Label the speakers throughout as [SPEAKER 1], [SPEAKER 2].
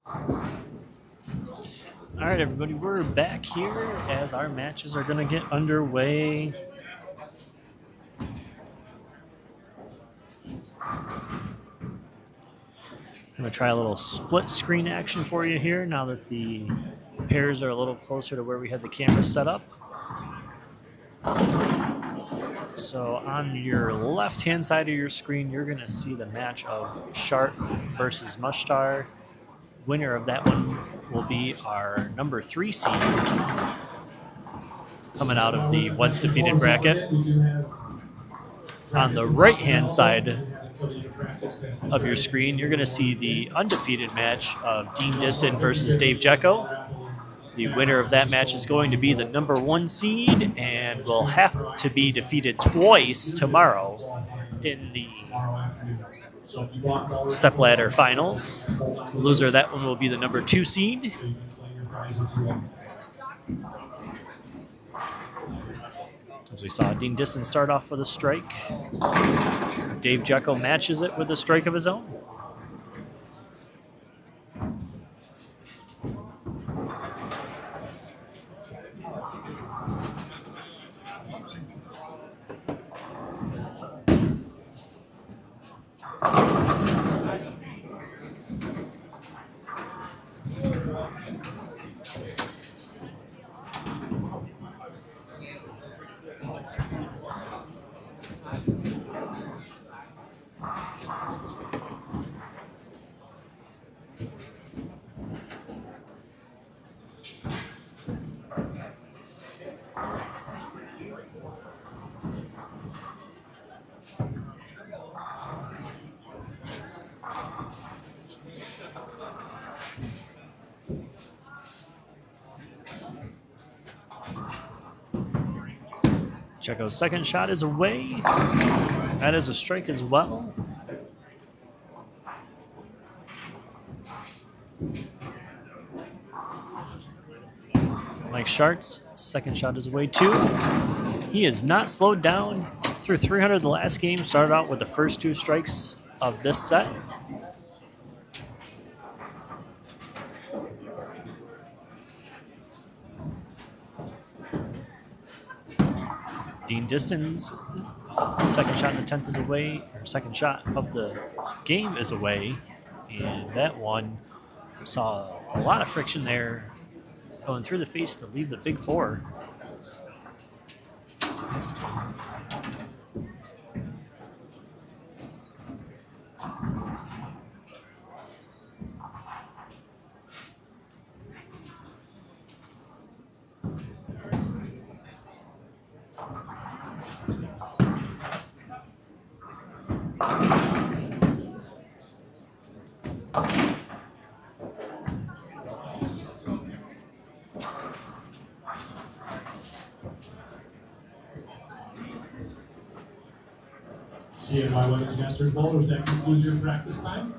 [SPEAKER 1] All right, everybody, we're back here as our matches are going to get underway. I'm going to try a little split screen action for you here now that the pairs are a little closer to where we had the camera set up. So on your left-hand side of your screen, you're going to see the match of Schardt versus Mushtare. Winner of that one will be our number 3 seed coming out of the once defeated bracket. On the right-hand side of your screen, you're going to see the undefeated match of Distin versus Jecko. The winner of that match is going to be the number 1 seed and will have to be defeated twice tomorrow in the stepladder finals. The loser of that one will be the number 2 seed. As we saw Distin start off with a strike. Jecko matches it with a strike of his own. Jecko's second shot is away. That is a strike as well. Schardt's second shot is away too. He is not slowed down through 300 the last game. Started out with the first 2 strikes of this set. Distin's second shot in the 10th is away, or second shot of the game is away, and that one saw a lot of friction there going through the face to leave the big 4.
[SPEAKER 2] CNY Women's Masters Bowlers, that concludes your practice time.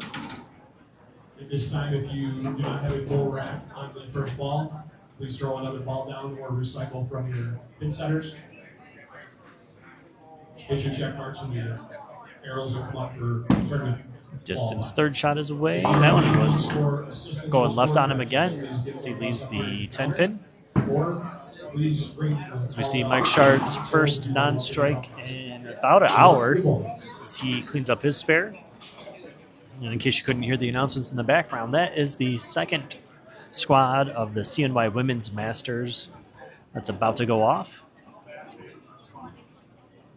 [SPEAKER 2] At this time, if you do not have a full rack on the first ball, please throw another ball down or recycle from your pin setters. Hit your check marks and your arrows will come up for tournament.
[SPEAKER 1] Distin's third shot is away. That one was going left on him again as he leaves the 10 pin. As we see Mike Schardt's first non-strike in about an hour as he cleans up his spare. And in case you couldn't hear the announcements in the background, that is the second squad of the CNY Women's Masters that's about to go off.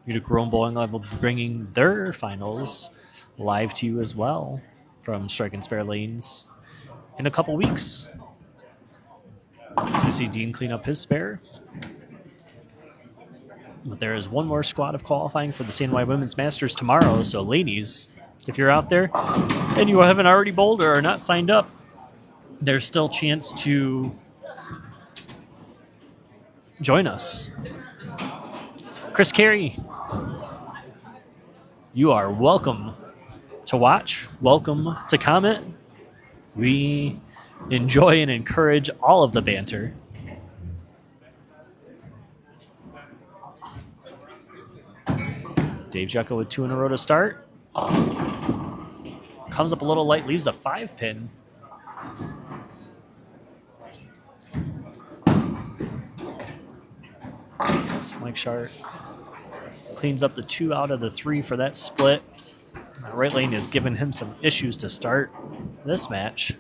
[SPEAKER 1] Utica Rome Bowling Club will be bringing their finals live to you as well from Strike and Spare Lanes in a couple weeks. As we see Dean clean up his spare. But there is one more squad of qualifying for the CNY Women's Masters tomorrow. So ladies, if you're out there and you haven't already bowled or are not signed up, there's still a chance to join us. Chris Carey, you are welcome to watch, welcome to comment. We enjoy and encourage all of the banter. Jecko with 2 in a row to start. Comes up a little light, leaves a 5 pin. Mike Schardt cleans up the 2 out of the 3 for that split. The right lane has given him some issues to start this match.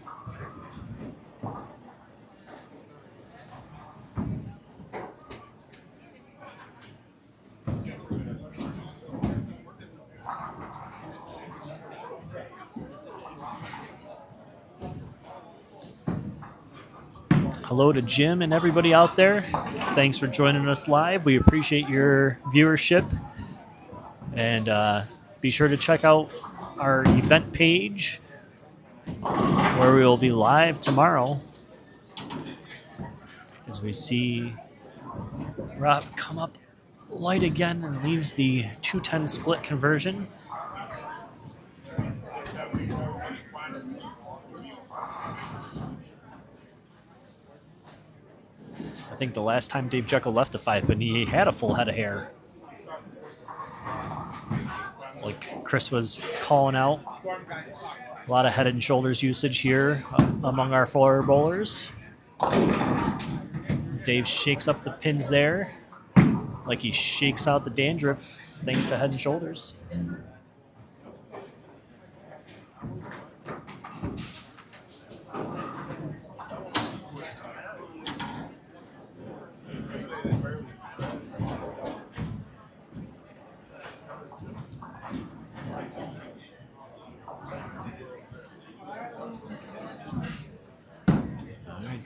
[SPEAKER 1] Hello to Jim and everybody out there. Thanks for joining us live. We appreciate your viewership. And be sure to check out our event page where we will be live tomorrow as we see Rob come up light again and leaves the 210 split conversion. I think the last time Dave Jecko left a 5-pin, he had a full head of hair. Like Chris was calling out, a lot of head and shoulders usage here among our 4 bowlers. Dave shakes up the pins there like he shakes out the dandruff thanks to Head and Shoulders.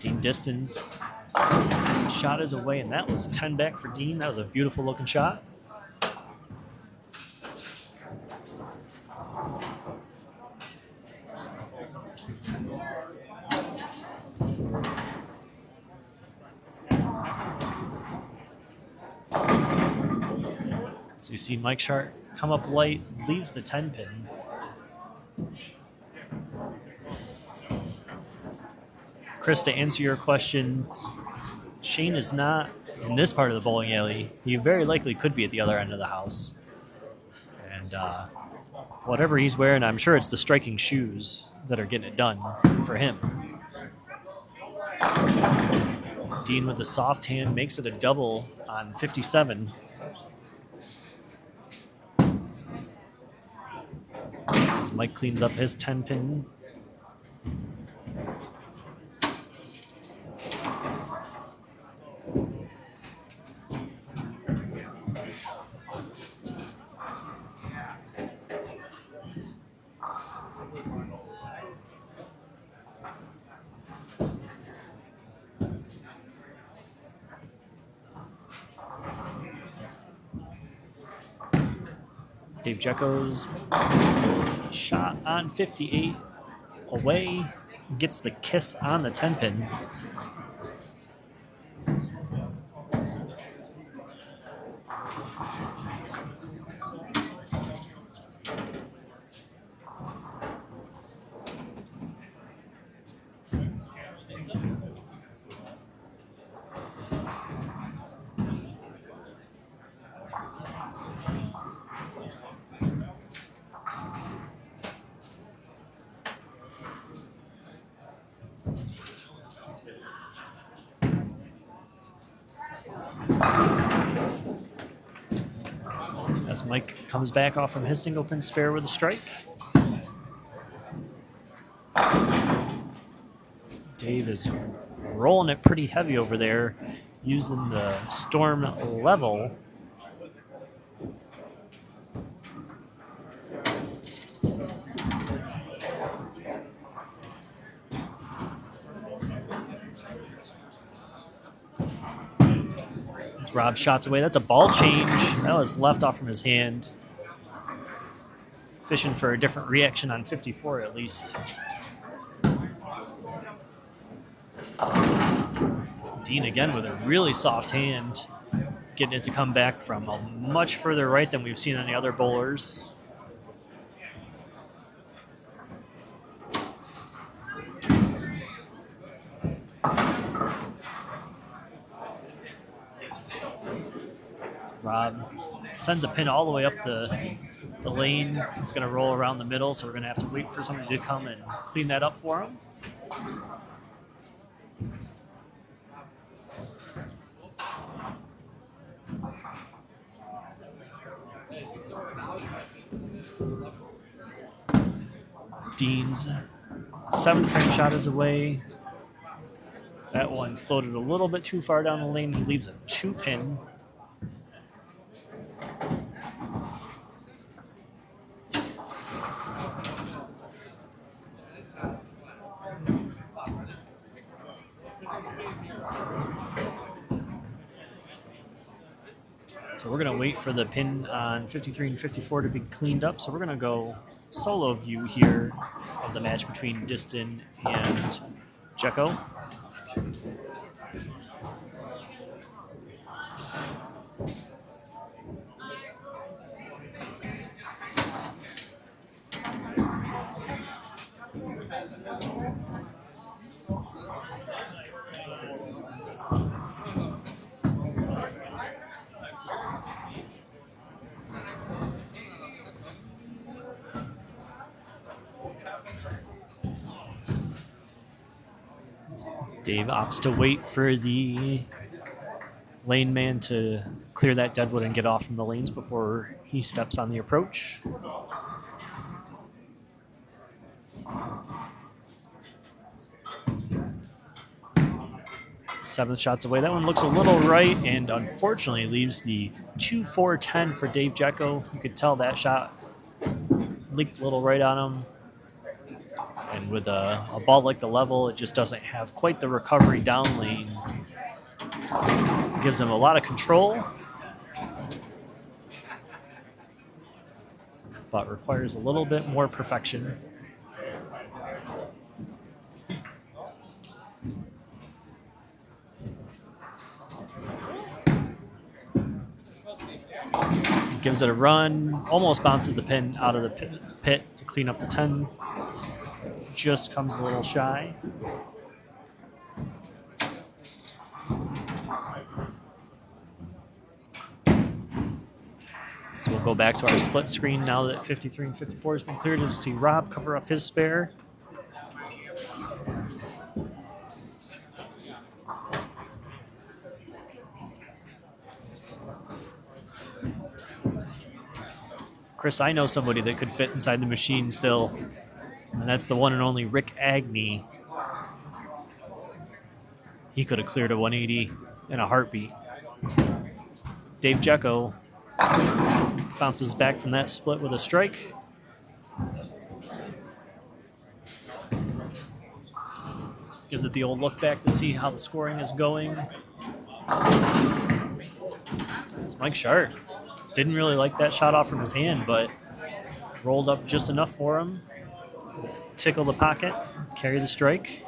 [SPEAKER 1] Dean Distin's shot is away, and that was 10 back for Dean. That was a beautiful looking shot. So you see Mike Schardt come up light, leaves the 10 pin. Chris, to answer your questions, Shane is not in this part of the bowling alley. He very likely could be at the other end of the house. And whatever he's wearing, I'm sure it's the striking shoes that are getting it done for him. Dean with the soft hand makes it a double on 57. As Mike cleans up his 10 pin. Dave Jecko's shot on 58 away, gets the kiss on the 10 pin. As Mike comes back off from his single pin spare with a strike. Dave is rolling it pretty heavy over there, using the storm level. Rob shots away. That's a ball change. That was left off from his hand. Fishing for a different reaction on 54 at least. Dean again with a really soft hand, getting it to come back from a much further right than we've seen on the other bowlers. Rob sends a pin all the way up the lane. It's going to roll around the middle, so we're going to have to wait for somebody to come and clean that up for him. Dean's 7th frame shot is away. That one floated a little bit too far down the lane. He leaves a 2-pin. So we're going to wait for the pin on 53 and 54 to be cleaned up. So we're going to go solo view here of the match between Distin and Jecko. Dave opts to wait for the lane man to clear that deadwood and get off from the lanes before he steps on the approach. Seventh shot's away. That one looks a little right and unfortunately leaves the 2-4-10 for Dave Jecko. You could tell that shot leaked a little right on him. And with a ball like the level, it just doesn't have quite the recovery down lane. It gives him a lot of control, but requires a little bit more perfection. Gives it a run, almost bounces the pin out of the pit to clean up the 10. Just comes a little shy. So we'll go back to our split screen now that 53 and 54 has been cleared. You'll see Rob cover up his spare. Chris, I know somebody that could fit inside the machine still. And that's the one and only Rick Agnew. He could have cleared a 180 in a heartbeat. Dave Jecko bounces back from that split with a strike. Gives it the old look back to see how the scoring is going. It's Mike Schardt. Didn't really like that shot off from his hand, but rolled up just enough for him. Tickle the pocket, carry the strike.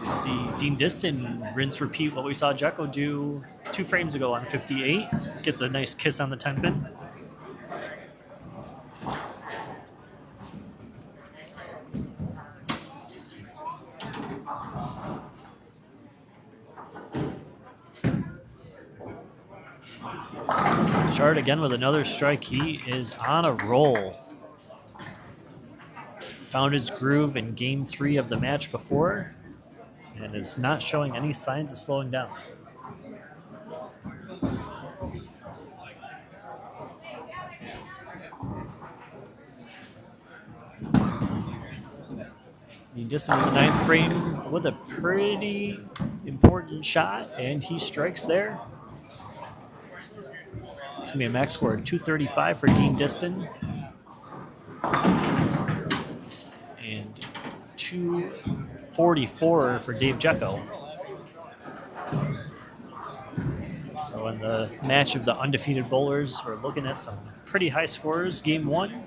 [SPEAKER 1] You see Dean Distin rinse repeat what we saw Jecko do 2 frames ago on 58. Get the nice kiss on the 10 pin. Schardt again with another strike. He is on a roll. Found his groove in game 3 of the match before and is not showing any signs of slowing down. Distin in the 9th frame with a pretty important shot, and he strikes there. It's going to be a max score of 235 for Dean Distin. And 244 for Dave Jecko. So in the match of the undefeated bowlers, we're looking at some pretty high scores. Game 1.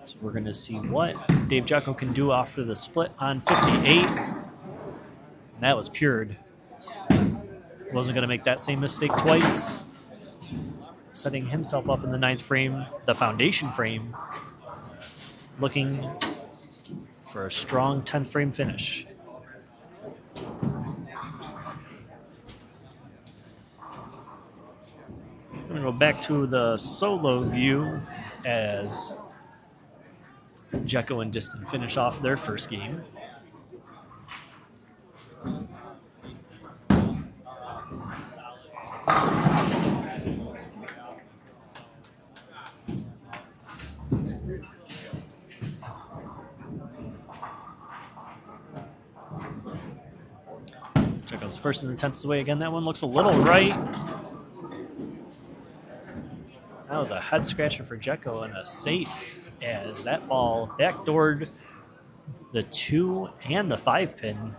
[SPEAKER 1] So we're going to see what Dave Jecko can do after the split on 58. And that was pured. Wasn't going to make that same mistake twice. Setting himself up in the 9th frame, the foundation frame, looking for a strong 10th frame finish. Go back to the solo view as Jecko and Distin finish off their first game. Jecko's first in the 10th away again. That one looks a little right. That was a head scratcher for Jecko and a safe as that ball backdoored the 2 and the 5 pin.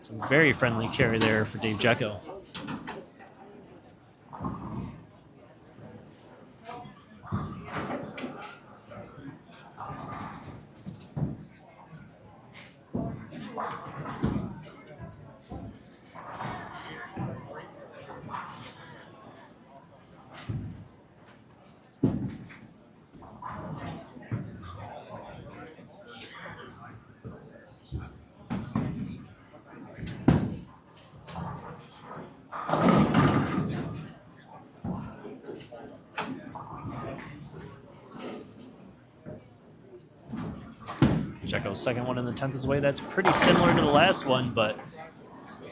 [SPEAKER 1] Some very friendly carry there for Dave Jecko. Jecko's second one in the 10th is away. That's pretty similar to the last one, but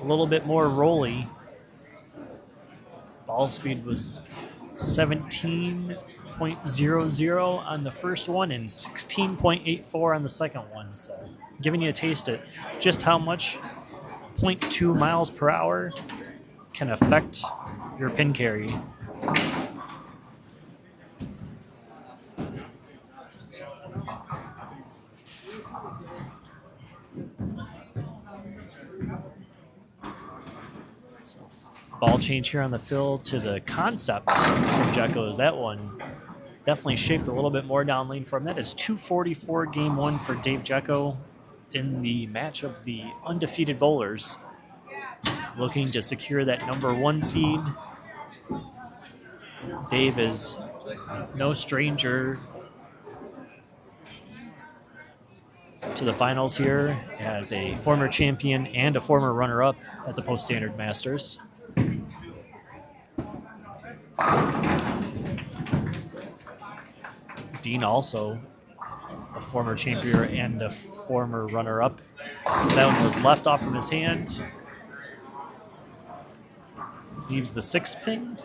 [SPEAKER 1] a little bit more rolly. Ball speed was 17.00 on the first one and 16.84 on the second one. So giving you a taste of just how much 0.2 miles per hour can affect your pin carry. Ball change here on the fill to the concept from Jecko is that one definitely shaped a little bit more down lane for him. That is 244 game one for Dave Jecko in the match of the undefeated bowlers, looking to secure that number 1 seed. Dave is no stranger to the finals here as a former champion and a former runner-up at the Post Standard Masters. Dean also a former champion and a former runner-up. That one was left off from his hand. Leaves the 6th pin.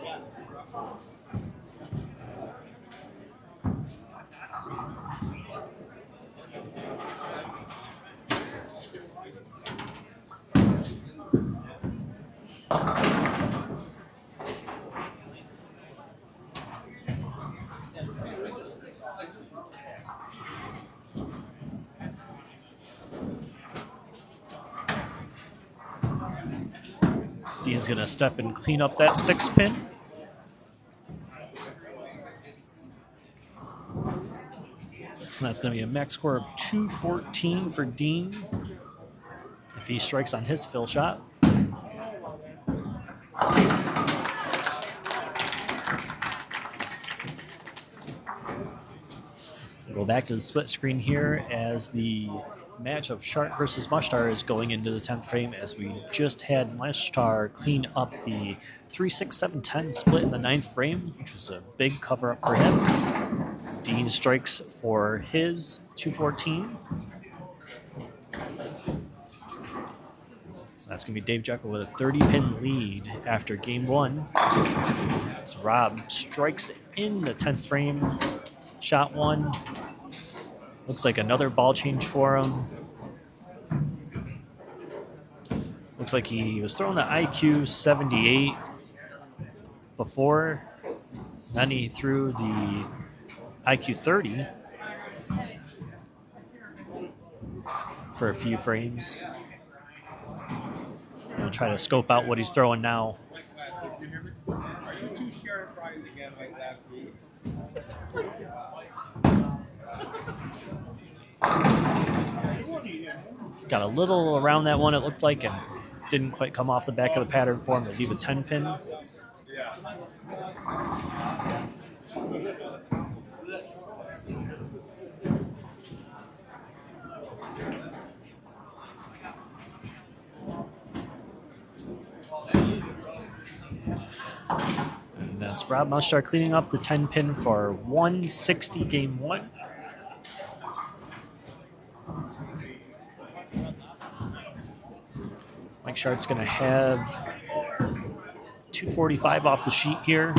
[SPEAKER 1] Dean's going to step and clean up that 6th pin. And that's going to be a max score of 214 for Dean if he strikes on his fill shot. We'll go back to the split screen here as the match of Schardt versus Mushtare is going into the 10th frame, as we just had Mushtare clean up the 3-6-7-10 split in the 9th frame, which was a big cover up for him. As Dean strikes for his 214. So that's going to be Dave Jecko with a 30-pin lead after game 1. As Rob strikes in the 10th frame, shot 1. Looks like another ball change for him. Looks like he was throwing the IQ 78 before. Then he threw the IQ 30 for a few frames. We'll try to scope out what he's throwing now.
[SPEAKER 3] Are you 2 sharing fries again like last week?
[SPEAKER 1] Got a little around that one, it looked like, and didn't quite come off the back of the pattern for him to leave a 10 pin.
[SPEAKER 3] Yeah.
[SPEAKER 1] And that's Rob Mushtare cleaning up the 10 pin for 160 game 1. Mike Schardt's going to have 245 off the sheet here.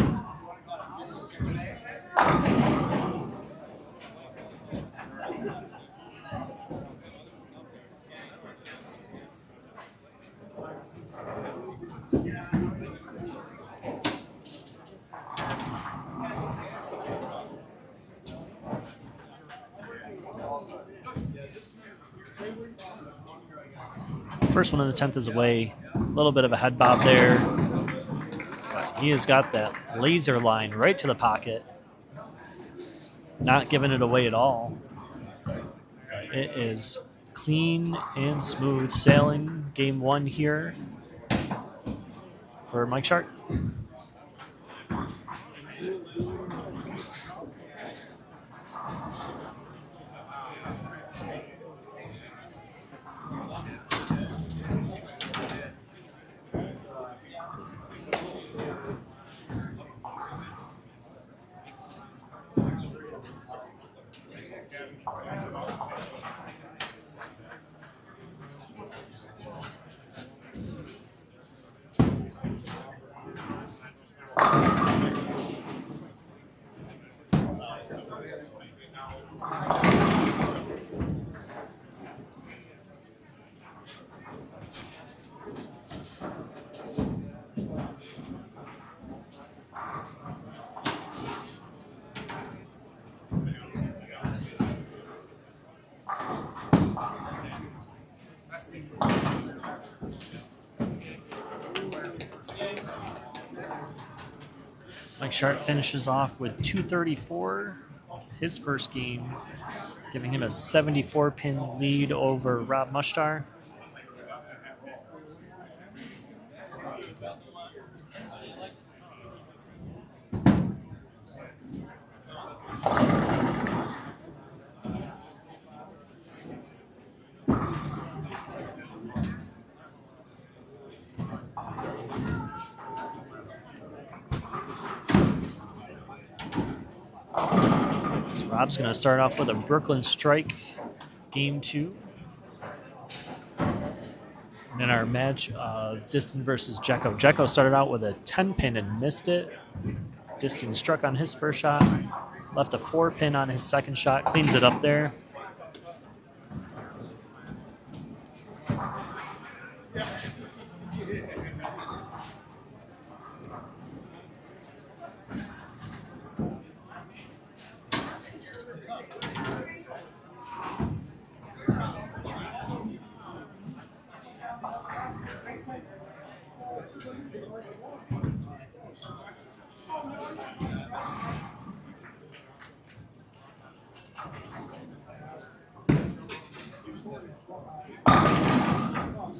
[SPEAKER 1] First one in the 10th is away. A little bit of a head bob there. But he has got that laser line right to the pocket. Not giving it away at all. It is clean and smooth sailing game 1 here for Mike Schardt. Mike Schardt finishes off with 234, his first game, giving him a 74-pin lead over Rob Mushtare. Rob's going to start off with a Brooklyn Strike, game 2. And in our match of Distin versus Jecko. Jecko started out with a 10-pin and missed it. Distin struck on his first shot, left a 4-pin on his second shot, cleans it up there.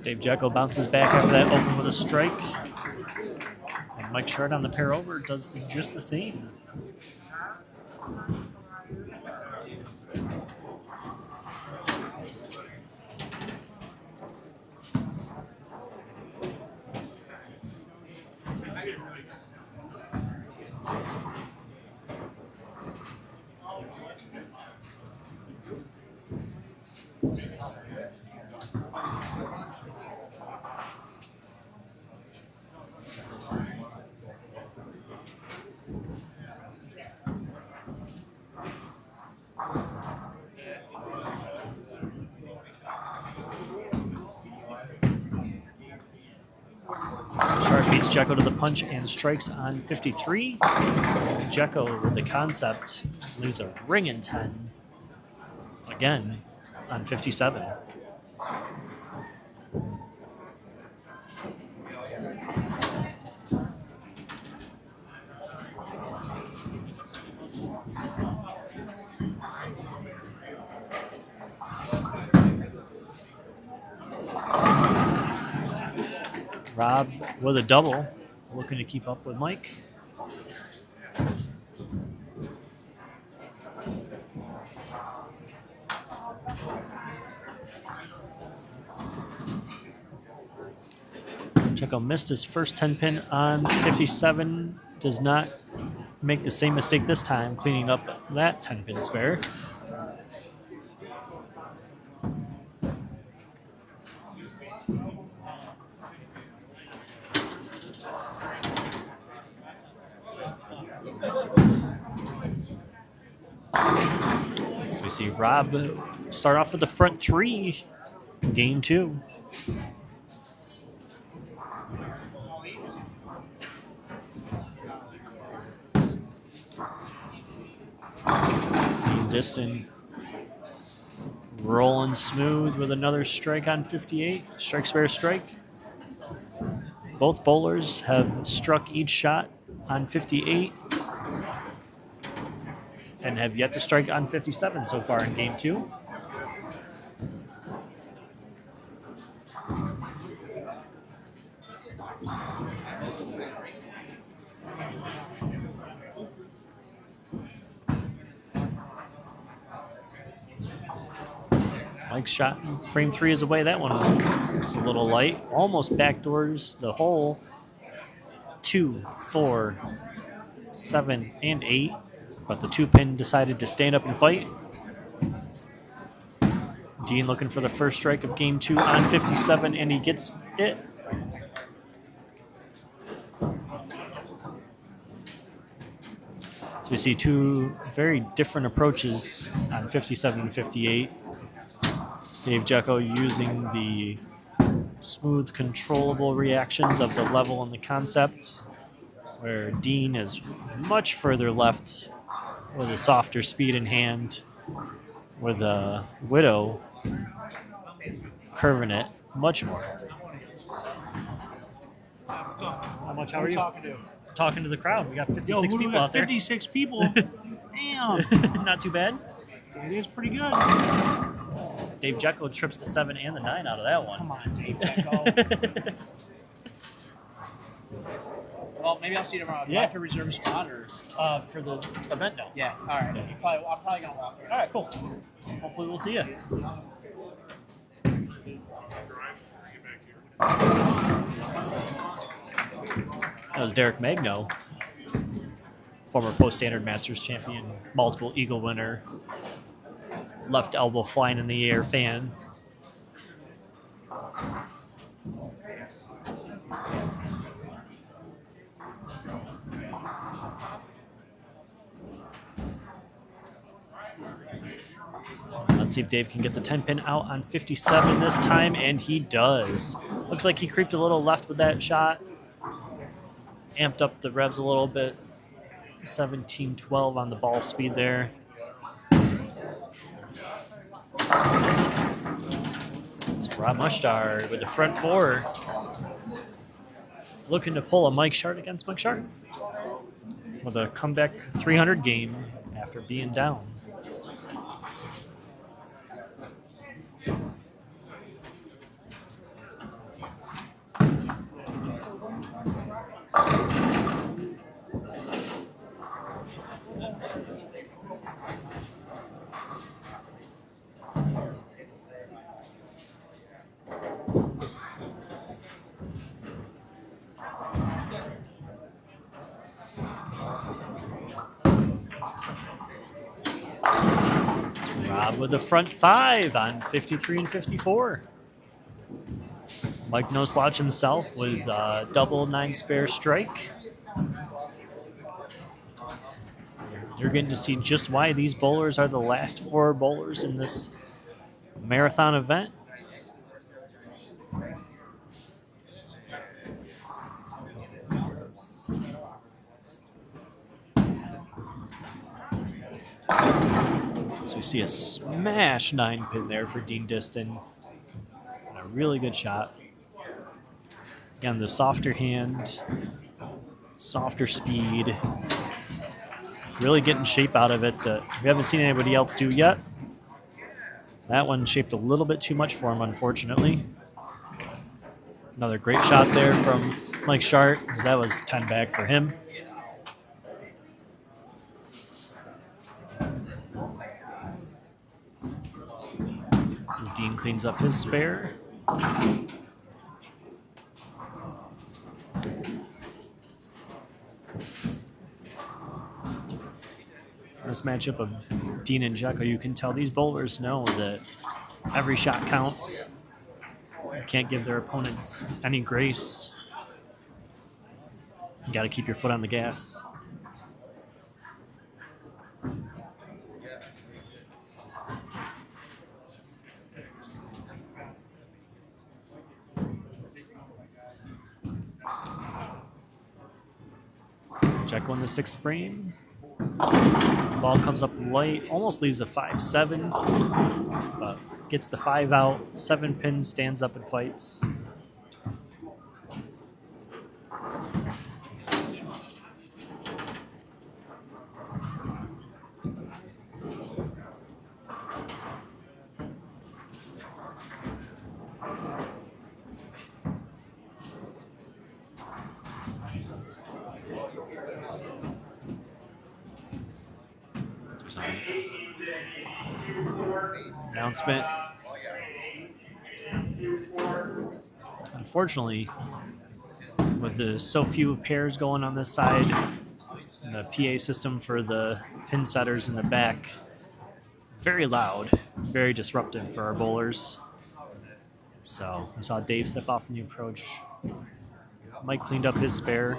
[SPEAKER 1] Dave Jecko bounces back after that open with a strike. And Mike Schardt on the pair over does just the same. Schardt beats Jecko to the punch and strikes on 53. Jecko with the concept leaves a ring in 10 again on 57. Rob with a double, looking to keep up with Mike. Jecko missed his first 10 pin on 57. Does not make the same mistake this time, cleaning up that 10 pin spare. So we see Rob start off with the front three, game 2. Distin rolling smooth with another strike on 58. Strike spare strike. Both bowlers have struck each shot on 58 and have yet to strike on 57 so far in game 2. Mike's shot in frame 3 is away. That one was a little light. Almost backdoors the hole. 2, 4, 7, and 8. But the 2-pin decided to stand up and fight. Dean looking for the first strike of game 2 on 57, and he gets it. So we see two very different approaches on 57 and 58. Dave Jecko using the smooth, controllable reactions of the level and the concept, where Dean is much further left with a softer speed in hand, with a Widow curving it much more. How much? How are you?
[SPEAKER 4] Talking to?
[SPEAKER 1] Talking to the crowd. We got 56
[SPEAKER 4] Yo, who do we
[SPEAKER 1] people
[SPEAKER 4] got?
[SPEAKER 1] out there.
[SPEAKER 4] 56 people. Damn.
[SPEAKER 1] Not too bad.
[SPEAKER 4] It is pretty good.
[SPEAKER 1] Dave Jecko trips the 7 and the 9 out of that one.
[SPEAKER 4] Come on, Dave Jecko. Well, maybe I'll see you tomorrow. Do I have to reserve a spot or?
[SPEAKER 1] For the event, no.
[SPEAKER 4] Yeah. All right. I'm probably gonna walk there.
[SPEAKER 1] All right, cool. Hopefully we'll see you. That was Derek Magno, former post-standard Masters champion, multiple Eagle winner, left elbow flying in the air fan. Let's see if Dave can get the 10 pin out on 57 this time, and he does. Looks like he creeped a little left with that shot. Amped up the revs a little bit. 17-12 on the ball speed there. It's Rob Mushtare with the front 4. Looking to pull a Mike Schardt against Mike Schardt with a comeback 300 game after being down. Rob with the front 5 on 53 and 54. Mike No Slouch himself with double 9 spare strike. You're getting to see just why these bowlers are the last 4 bowlers in this marathon event. So we see a smash 9 pin there for Dean Distin. And a really good shot. Again, the softer hand, softer speed. Really getting shape out of it that we haven't seen anybody else do yet. That one shaped a little bit too much for him, unfortunately. Another great shot there from Mike Schardt, because that was 10 back for him. As Dean cleans up his spare. This matchup of Dean and Jecko, you can tell these bowlers know that every shot counts. You can't give their opponents any grace. You got to keep your foot on the gas. Jecko in the 6th frame. Ball comes up light, almost leaves a 5-7, but gets the 5 out. 7 pin, stands up and fights. Announcement. Unfortunately, with the so few pairs going on this side, and the PA system for the pin setters in the back, very loud, very disruptive for our bowlers. So we saw Dave step off in the approach. Mike cleaned up his spare.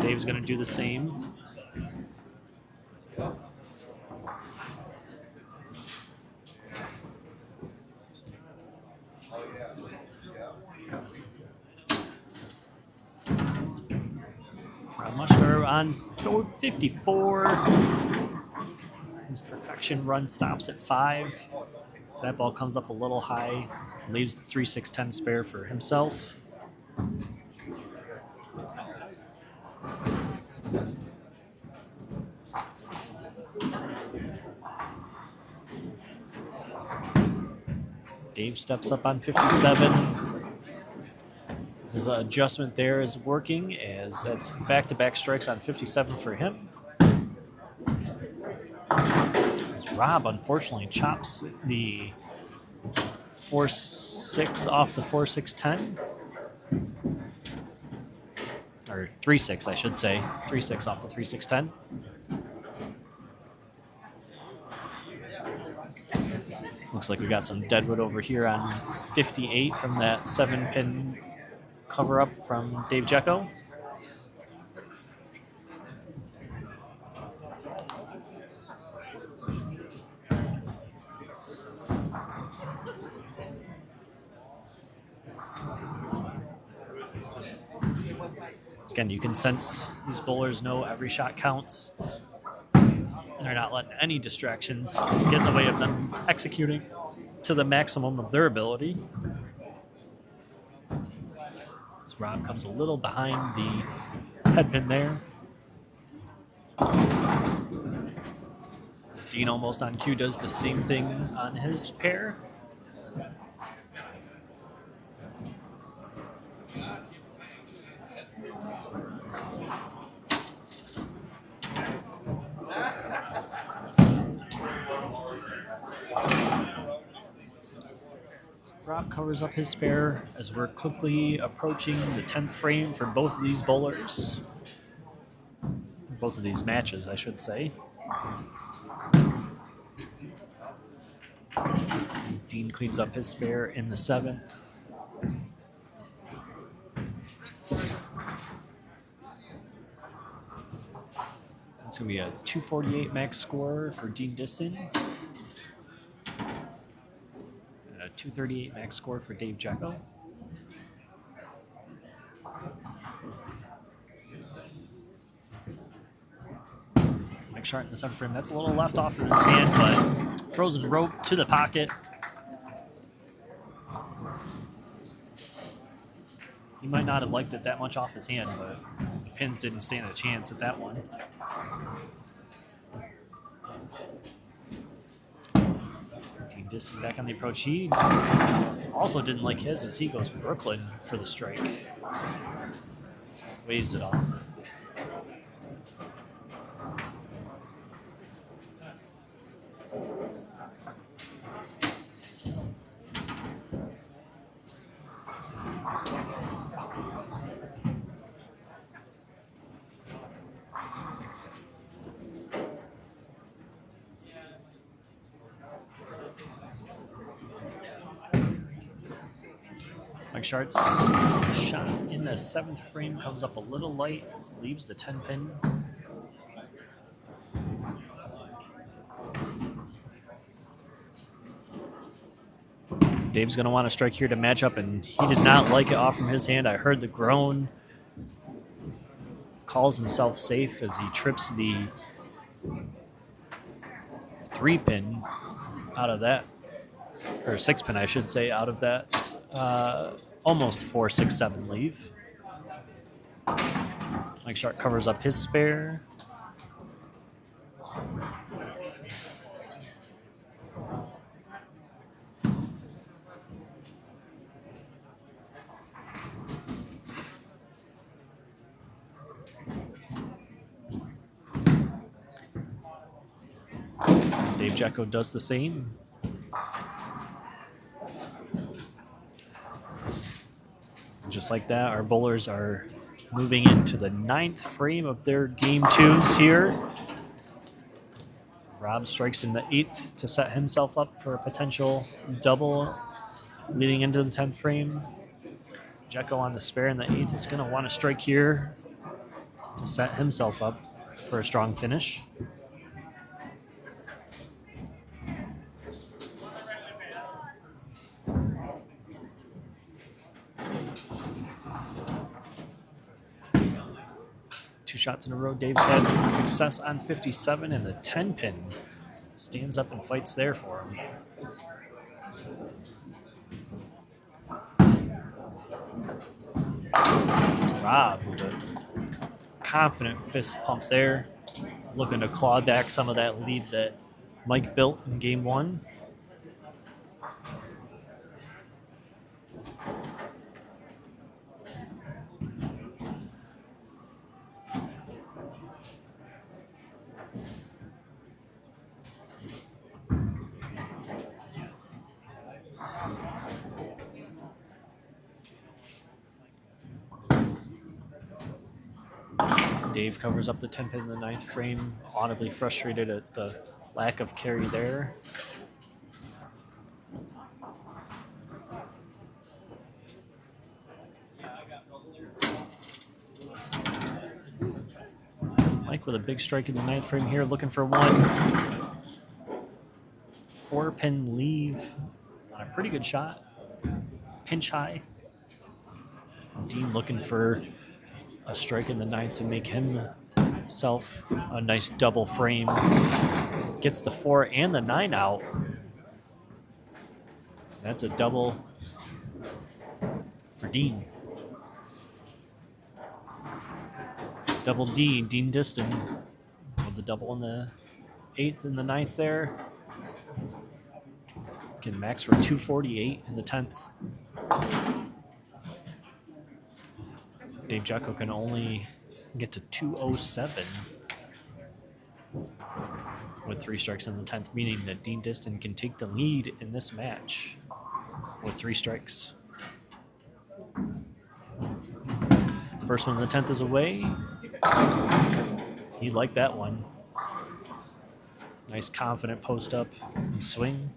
[SPEAKER 1] Dave's going to do the same. Mushtare on 54. His perfection run stops at 5. So that ball comes up a little high, leaves the 3-6-10 spare for himself. Dave steps up on 57. His adjustment there is working, as that's back-to-back strikes on 57 for him. As Rob unfortunately chops the 4-6 off the 4-6-10. Or 3-6, I should say. 3-6 off the 3-6-10. Looks like we got some deadwood over here on 58 from that 7-pin cover up from Dave Jecko. Again, you can sense these bowlers know every shot counts. They're not letting any distractions get in the way of them executing to the maximum of their ability. So Rob comes a little behind the headpin there. Dean almost on cue does the same thing on his pair. Rob covers up his spare as we're quickly approaching the 10th frame for both of these bowlers. Both of these matches, I should say. Dean cleans up his spare in the 7th. It's going to be a 248 max score for Dean Distin. And a 238 max score for Dave Jecko. Mike Schardt in the 7th frame. That's a little left off in his hand, but frozen rope to the pocket. He might not have liked it that much off his hand, but the pins didn't stand a chance at that one. Dean Distin back on the approach. He also didn't like his as he goes Brooklyn for the strike. Waves it off. Mike Schart's shot in the 7th frame comes up a little light, leaves the 10 pin. Dave's going to want to strike here to match up, and he did not like it off from his hand. I heard the groan. Calls himself safe as he trips the 3 pin out of that, or 6 pin, I should say, out of that almost 4-6-7 leave. Mike Schardt covers up his spare. Dave Jecko does the same. Just like that, our bowlers are moving into the 9th frame of their game 2s here. Rob strikes in the 8th to set himself up for a potential double leading into the 10th frame. Jecko on the spare in the 8th is going to want to strike here to set himself up for a strong finish. Two shots in a row. Dave's had success on 57, and the 10 pin stands up and fights there for him. Rob with a confident fist pump there, looking to claw back some of that lead that Mike built in game 1. Dave covers up the 10 pin in the 9th frame, audibly frustrated at the lack of carry there. Mike with a big strike in the 9th frame here, looking for one. 4 pin leave on a pretty good shot. Pinch high. Dean looking for a strike in the 9th to make himself a nice double frame. Gets the 4 and the 9 out. That's a double for Dean. Double D, Dean Distin with the double in the 8th and the 9th there. Can max for 248 in the 10th. Dave Jecko can only get to 207 with 3 strikes in the 10th, meaning that Dean Distin can take the lead in this match with 3 strikes. First one in the 10th is away. He liked that one. Nice confident post up and swing.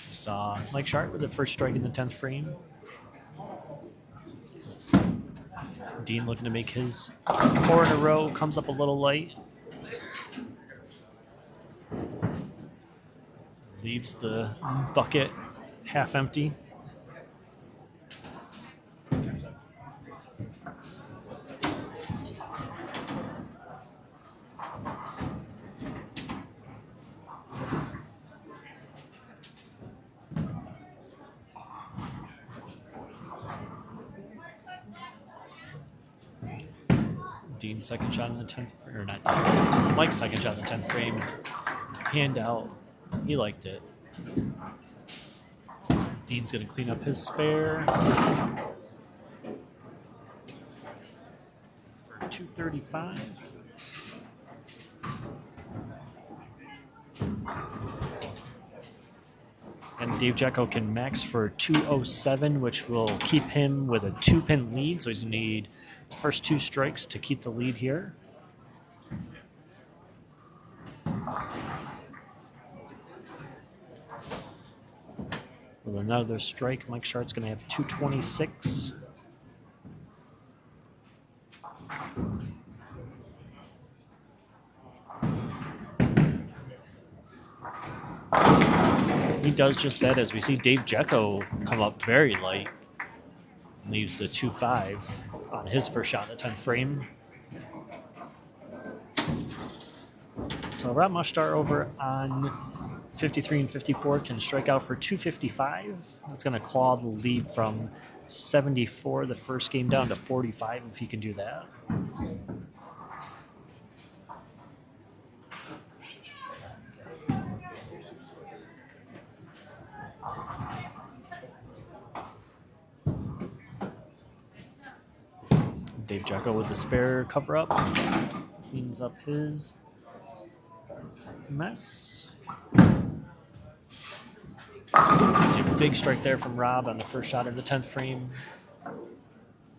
[SPEAKER 1] Saw Mike Schardt with the first strike in the 10th frame. Dean looking to make his 4 in a row, comes up a little light. Leaves the bucket half empty. Dean's second shot in the 10th, or not Dean, Mike's second shot in the 10th frame. Hand out. He liked it. Dean's going to clean up his spare. For 235. And Dave Jecko can max for 207, which will keep him with a 2-pin lead. So he's going to need the first 2 strikes to keep the lead here. With another strike, Mike Schardt's going to have 226. He does just that as we see Dave Jecko come up very light. Leaves the 2-5 on his first shot in the 10th frame. So Rob Mushtare over on 53 and 54 can strike out for 255. That's going to claw the lead from 74 the first game down to 45 if he can do that. Dave Jecko with the spare cover up. Cleans up his mess. See a big strike there from Rob on the first shot in the 10th frame.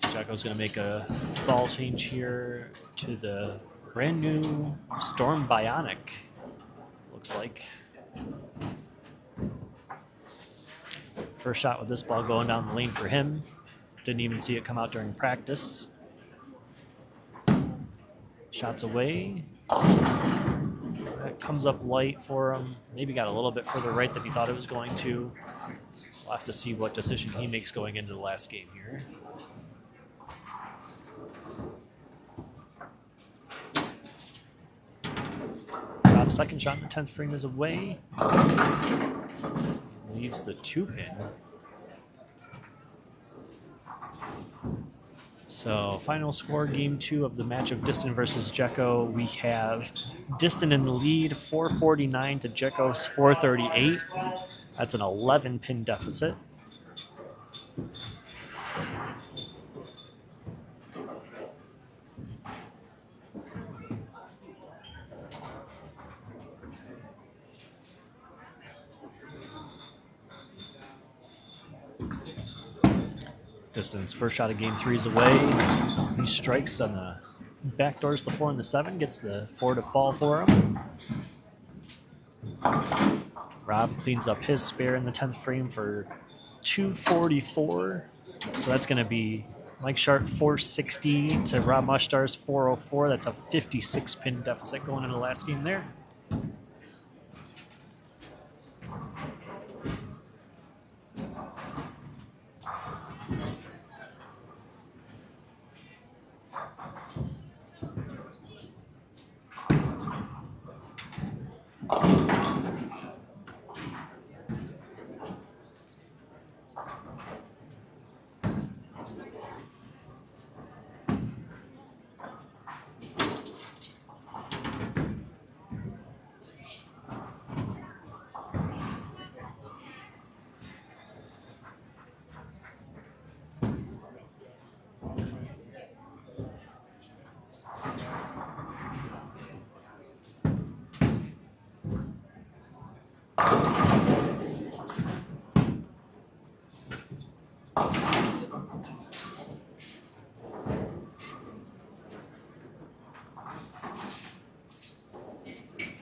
[SPEAKER 1] Jecko's going to make a ball change here to the brand new Storm Bionic, looks like. First shot with this ball going down the lane for him. Didn't even see it come out during practice. Shots away. That comes up light for him. Maybe got a little bit further right than he thought it was going to. We'll have to see what decision he makes going into the last game here. Rob's second shot in the 10th frame is away. Leaves the 2-pin. So final score, game 2 of the match of Distin versus Jecko. We have Distin in the lead, 449 to Jecko's 438. That's an 11-pin deficit. Distin's first shot of game 3 is away. He strikes on the backdoors the 4 and the 7, gets the 4 to fall for him. Rob cleans up his spare in the 10th frame for 244. So that's going to be Mike Schardt 460 to Rob Mushtare's 404. That's a 56-pin deficit going into the last game there.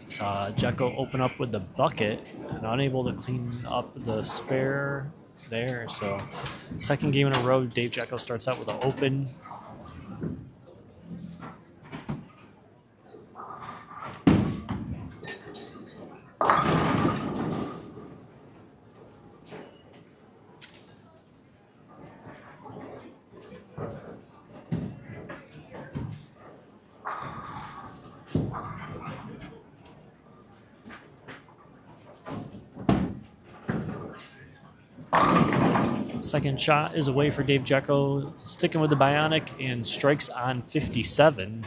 [SPEAKER 1] Saw Jecko open up with the bucket and unable to clean up the spare there. So second game in a row, Dave Jecko starts out with an open. Second shot is away for Dave Jecko, sticking with the Bionic and strikes on 57.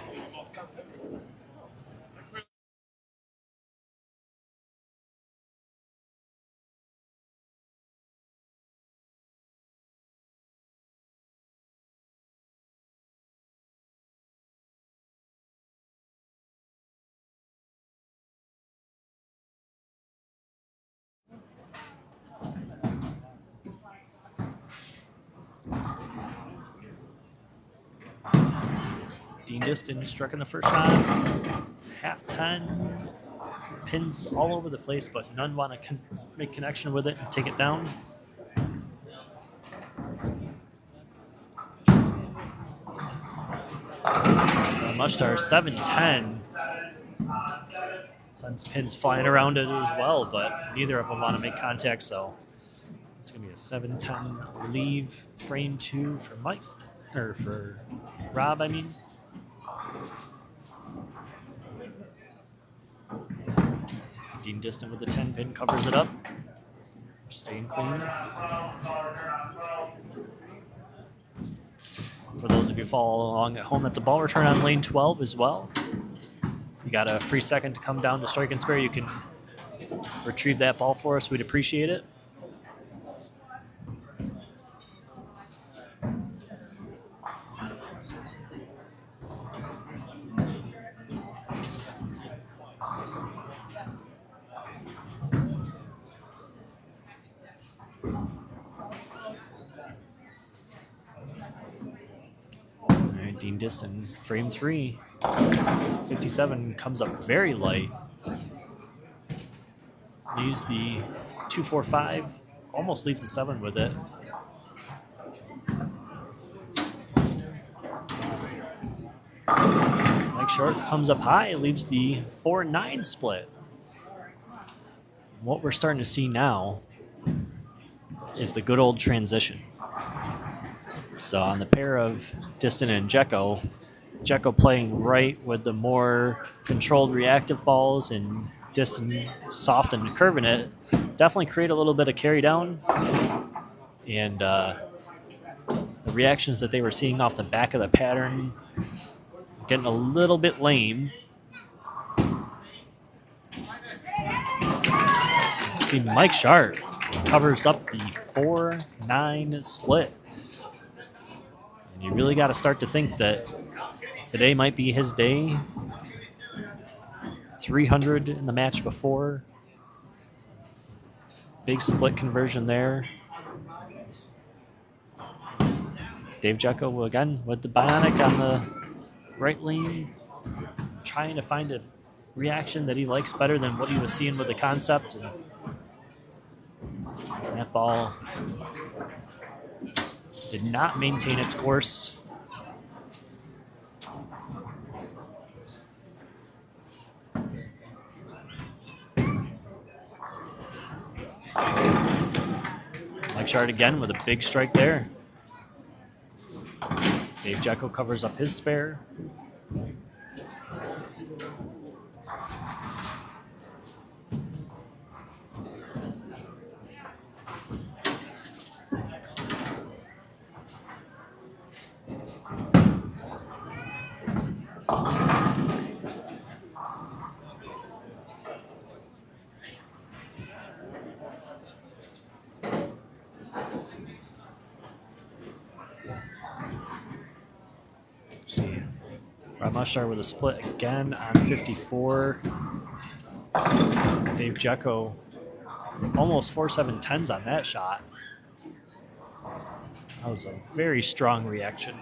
[SPEAKER 1] Dean Distin struck in the first shot. Half 10. Pins all over the place, but none want to make connection with it and take it down. Mushtare 7-10 sends pins flying around it as well, but neither of them want to make contact, so it's going to be a 7-10 leave. Frame 2 for Mike, or for Rob, I mean. Dean Distin with the 10 pin covers it up. Staying clean. For those of you following along at home, that's a ball return on lane 12 as well. You got a free second to come down to strike and spare. You can retrieve that ball for us. We'd appreciate it. All right, Dean Distin, frame 3. 57 comes up very light. Leaves the 2-4-5. Almost leaves the 7 with it. Mike Schardt comes up high, leaves the 4-9 split. What we're starting to see now is the good old transition. So on the pair of Distin and Jecko, Jecko playing right with the more controlled reactive balls and Distin soft and curving it, definitely create a little bit of carry down. And the reactions that they were seeing off the back of the pattern getting a little bit lame. See Mike Schardt covers up the 4-9 split. And you really got to start to think that today might be his day. 300 in the match before. Big split conversion there. Dave Jecko again with the bionic on the right lane, trying to find a reaction that he likes better than what he was seeing with the concept. And that ball did not maintain its course. Mike Schardt again with a big strike there. Dave Jecko covers up his spare. See, Mushtare with a split again on 54. Dave Jecko almost 4-7-10s on that shot. That was a very strong reaction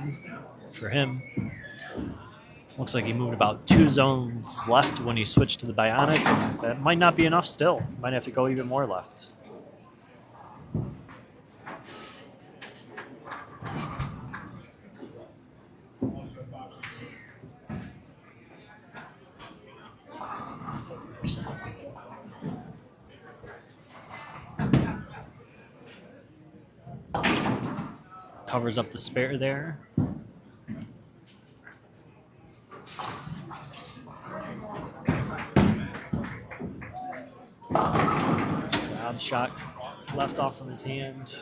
[SPEAKER 1] for him. Looks like he moved about 2 zones left when he switched to the bionic. That might not be enough still. Might have to go even more left. Covers up the spare there. Job shot left off from his hand.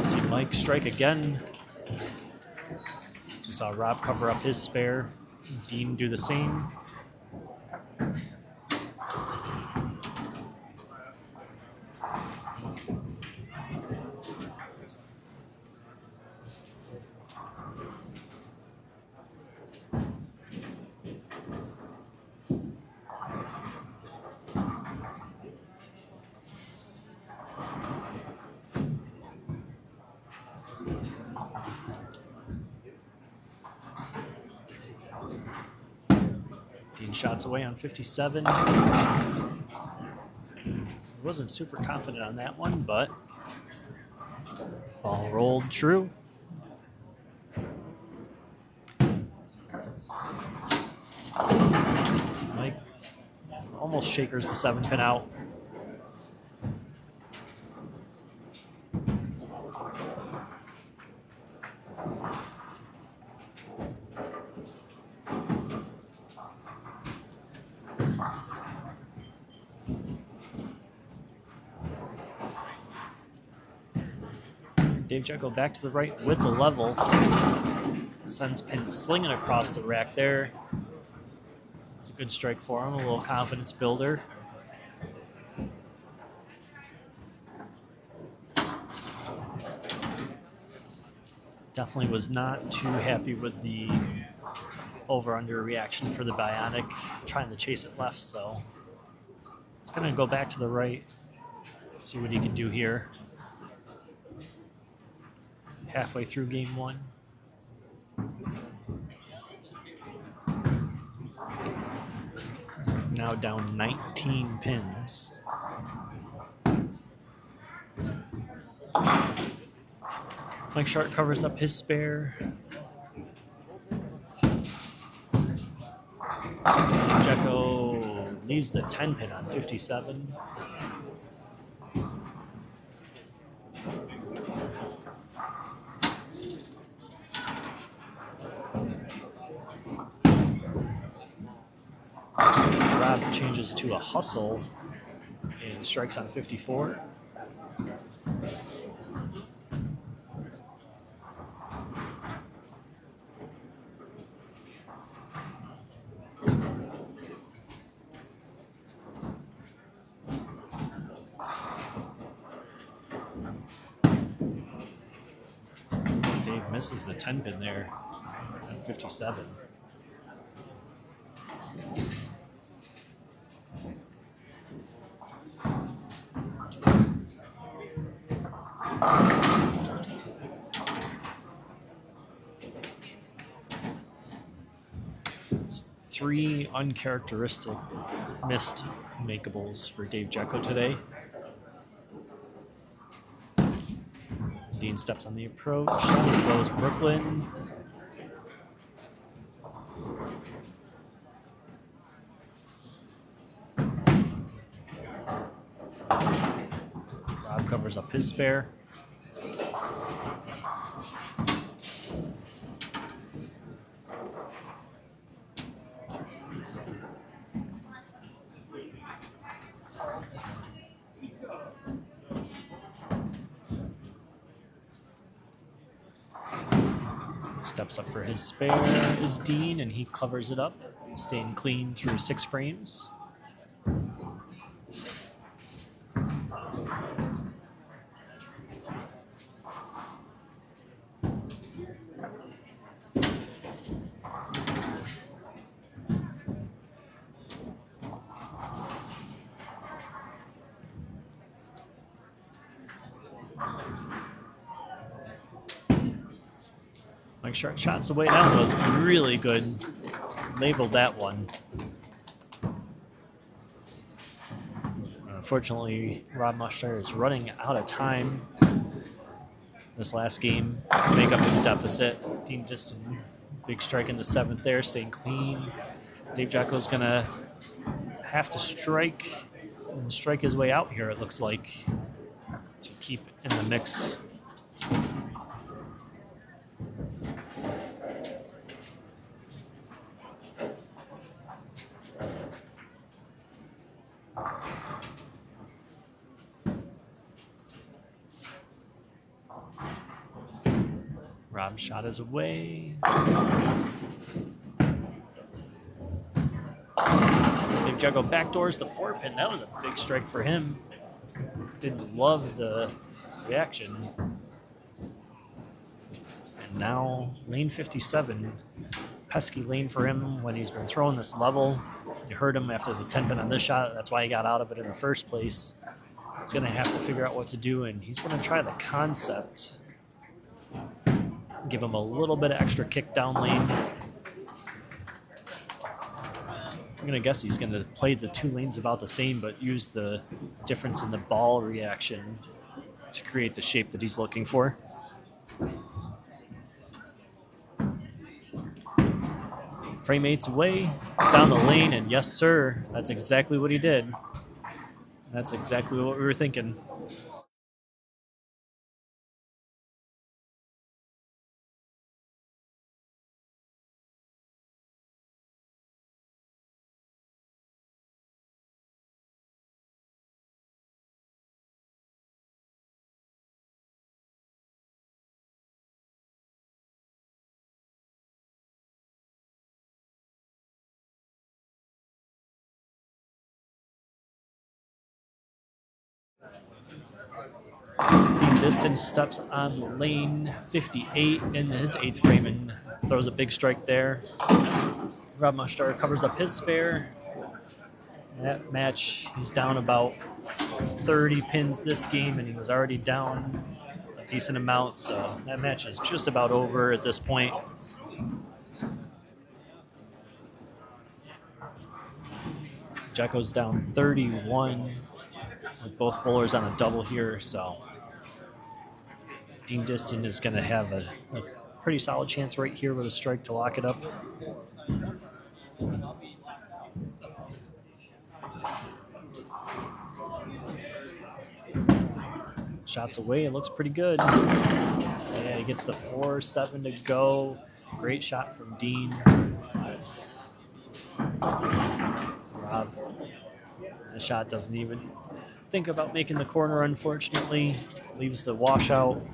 [SPEAKER 1] See Mike strike again. So we saw Rob cover up his spare. Dean do the same. Dean shots away on 57. Wasn't super confident on that one, but ball rolled true. Mike almost shakers the 7-pin out. Dave Jecko back to the right with the level. Sends pin slinging across the rack there. It's a good strike for him, a little confidence builder. Definitely was not too happy with the over-under reaction for the Bionic, trying to chase it left, so it's going to go back to the right, see what he can do here. Halfway through game one. Now down 19 pins. Mike Schardt covers up his spare. Jecko leaves the 10 pin on 57. Rob changes to a hustle and strikes on 54. Dave misses the 10 pin there on 57. It's 3 uncharacteristic missed makeables for Dave Jecko today. Dean steps on the approach. There goes Brooklyn. Rob covers up his spare. Steps up for his spare is Dean, and he covers it up, staying clean through 6 frames. Mike Schardt shots away. That was really good. Labeled that one. Unfortunately, Rob Mushtare is running out of time this last game to make up his deficit. Dean Distin, big strike in the 7th there, staying clean. Dave Jecko's going to have to strike and strike his way out here, it looks like, to keep in the mix. Rob shot is away. Big Jecko backdoors the 4-pin. That was a big strike for him. Didn't love the reaction. And now lane 57. Pesky lane for him when he's been throwing this level. You heard him after the 10-pin on this shot. That's why he got out of it in the first place. He's going to have to figure out what to do, and he's going to try the concept. Give him a little bit of extra kick down lane. I'm going to guess he's going to play the two lanes about the same, but use the difference in the ball reaction to create the shape that he's looking for. Frame 8's away, down the lane, and yes, sir, that's exactly what he did. That's exactly what we were thinking. Distin steps on lane 58 in his 8th frame and throws a big strike there. Rob Mushtare covers up his spare. That match, he's down about 30 pins this game, and he was already down a decent amount, so that match is just about over at this point. Jecko's down 31 with both bowlers on a double here, so Distin is going to have a pretty solid chance right here with a strike to lock it up. Shots away, it looks pretty good. Yeah, he gets the 4-7 to go. Great shot from Dean. Rob, the shot doesn't even think about making the corner, unfortunately. Leaves the washout.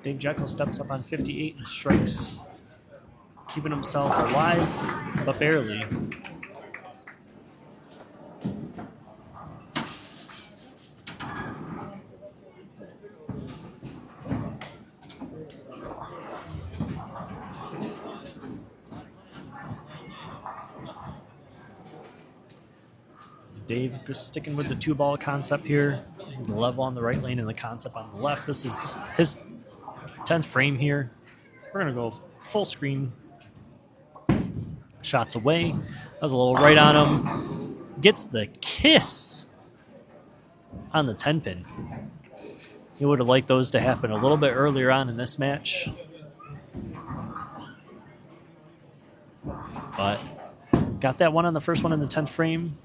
[SPEAKER 1] Dave Jecko steps up on 58 and strikes, keeping himself alive, but barely. Dave just sticking with the 2-ball concept here. The level on the right lane and the concept on the left. This is his 10th frame here. We're going to go full screen. Shots away. That was a little right on him. Gets the kiss on the 10-pin. He would have liked those to happen a little bit earlier on in this match. But got that one on the first one in the 10th frame.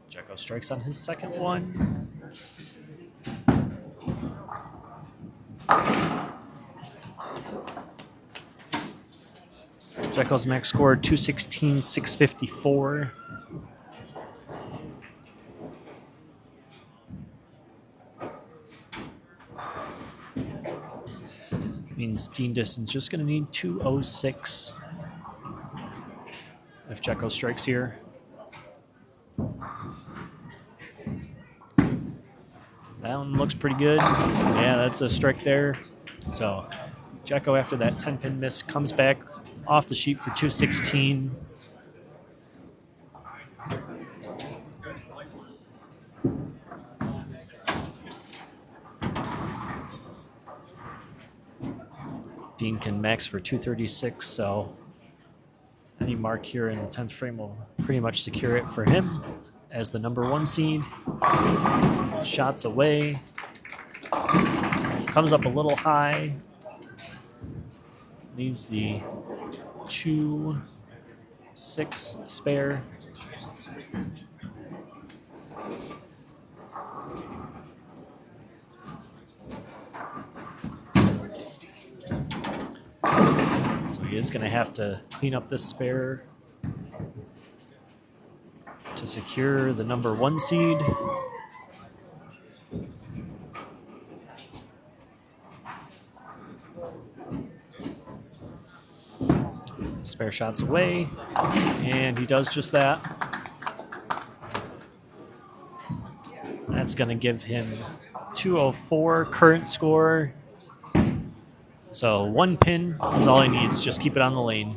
[SPEAKER 1] Jecko strikes on his second one. Jecko's max score 216, 654. Means Dean Distin's just going to need 206 if Jecko strikes here. That one looks pretty good. Yeah, that's a strike there. So Jecko, after that 10-pin miss, comes back off the sheet for 216. Dean can max for 236, so any mark here in the 10th frame will pretty much secure it for him as the number 1 seed. Shots away. Comes up a little high. Leaves the 2-6 spare. So he is going to have to clean up this spare to secure the number 1 seed. Spare shots away, and he does just that. That's going to give him 204 current score. So 1 pin is all he needs. Just keep it on the lane.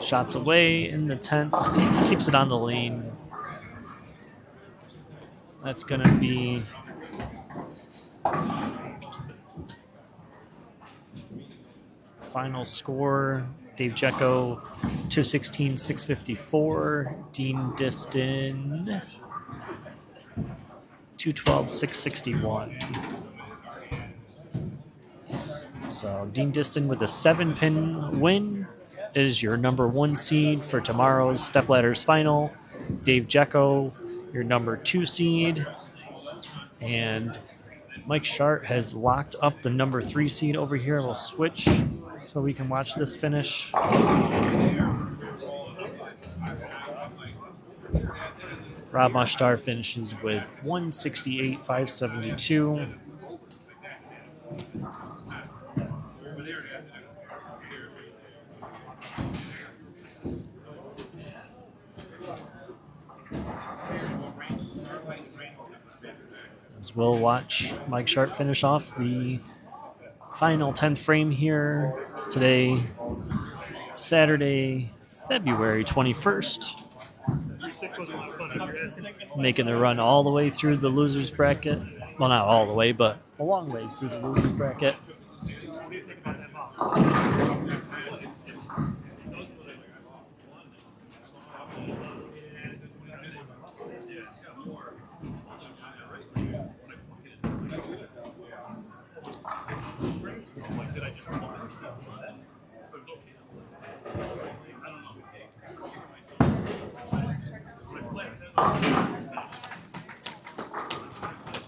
[SPEAKER 1] Shots away in the 10th. Keeps it on the lane. That's going to be final score. Dave Jecko, 216, 654. Dean Distin, 212, 661. So Dean Distin with a 7-pin win is your number 1 seed for tomorrow's Stepladders final. Dave Jecko, your number 2 seed. And Mike Schardt has locked up the number 3 seed over here. We'll switch so we can watch this finish. Rob Mushtare finishes with 168, 572. As we'll watch Mike Schardt finish off the final 10th frame here today, Saturday, February 21st. Making the run all the way through the loser's bracket. Well, not all the way, but a long way through the loser's bracket.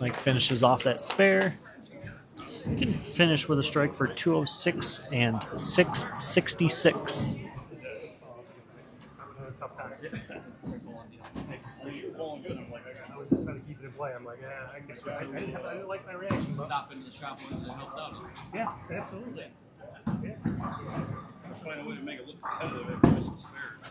[SPEAKER 1] Mike finishes off that spare. He can finish with a strike for 206 and 666.
[SPEAKER 5] I'm like, I guess I didn't like my reaction.
[SPEAKER 3] Stop into the shop once and helped out.
[SPEAKER 5] Yeah, absolutely. Yeah.
[SPEAKER 3] Find a way to make it look competitive after missing spares.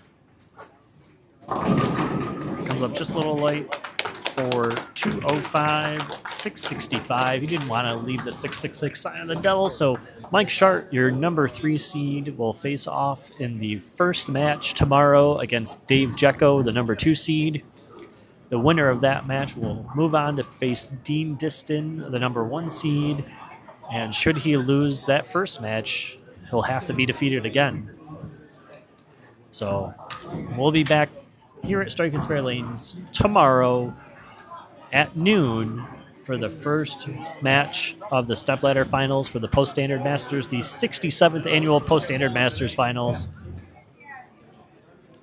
[SPEAKER 1] Comes up just a little light for 205, 665. He didn't want to leave the 666 sign of the devil, so Mike Schardt, your number 3 seed, will face off in the first match tomorrow against Dave Jecko, the number 2 seed. The winner of that match will move on to face Dean Distin, the number 1 seed, and should he lose that first match, he'll have to be defeated again. So we'll be back here at Strike and Spare Lanes tomorrow at noon for the first match of the Stepladder Finals for the Post Standard Masters, the 67th annual Post Standard Masters Finals.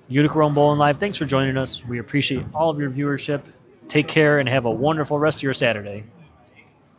[SPEAKER 1] Utica Rome Bowling Live, thanks for joining us. We appreciate all of your viewership. Take care and have a wonderful rest of your Saturday.